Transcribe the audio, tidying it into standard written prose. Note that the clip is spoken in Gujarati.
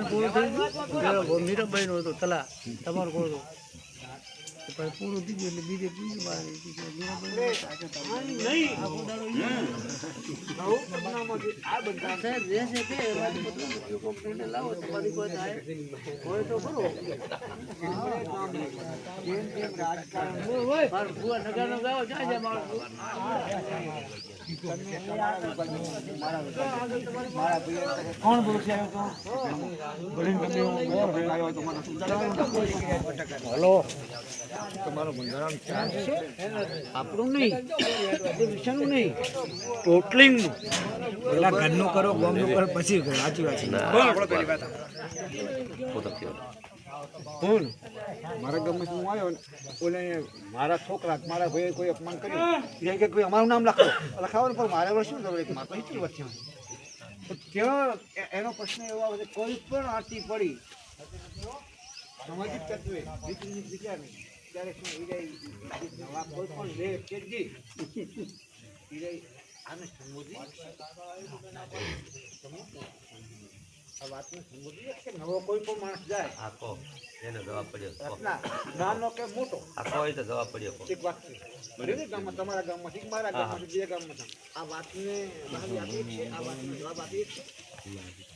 પૂરું થઈ ગયું. મીરાબાઈ નું હતું તલા તમારું કોણ હતું પૂરું થઈ ગયું એટલે બીજે બીજું લાવો તમારી કોઈ હોય તો ખરો નગર નો ગાવો જાય છે કોણ બોલું છે હલો તમારું બંધારણ આપણું નહીં વિષયનું નહીં ટોટલિંગનું પેલા ઘરનું કરો ગામનું કરો પછી કરો સાચી વાત છે બોલ મારા ગામમાં હું આવ્યો ને ઓલે મારા છોકરા મારા ભાઈએ કોઈ અપમાન કર્યું કે કોઈ અમારું નામ લખાવવાનું પણ મારે વર્ષ શું ખબર મારે કેટલી વર્ષ તો ત્યાં એનો પ્રશ્ન એવો આવે છે કોઈ પણ આરતી પડી સામાજિક તત્વે વિચાર નહીં ત્યારે શું વિજય કોઈ પણ લે તેજી વિજય આને સંબોધી આ વાતને સંબોધી કે નવો કોઈ પણ માણસ જાય આખો એને જવાબ પડ્યો નાનો કે મોટો આખો હોય તો જવાબ પડ્યો એક વાત છે બરાબર ગામમાં તમારા ગામમાં મારા ગામમાં બે ગામમાં આ વાતને આપી છે આ વાતનો જવાબ આપીએ છીએ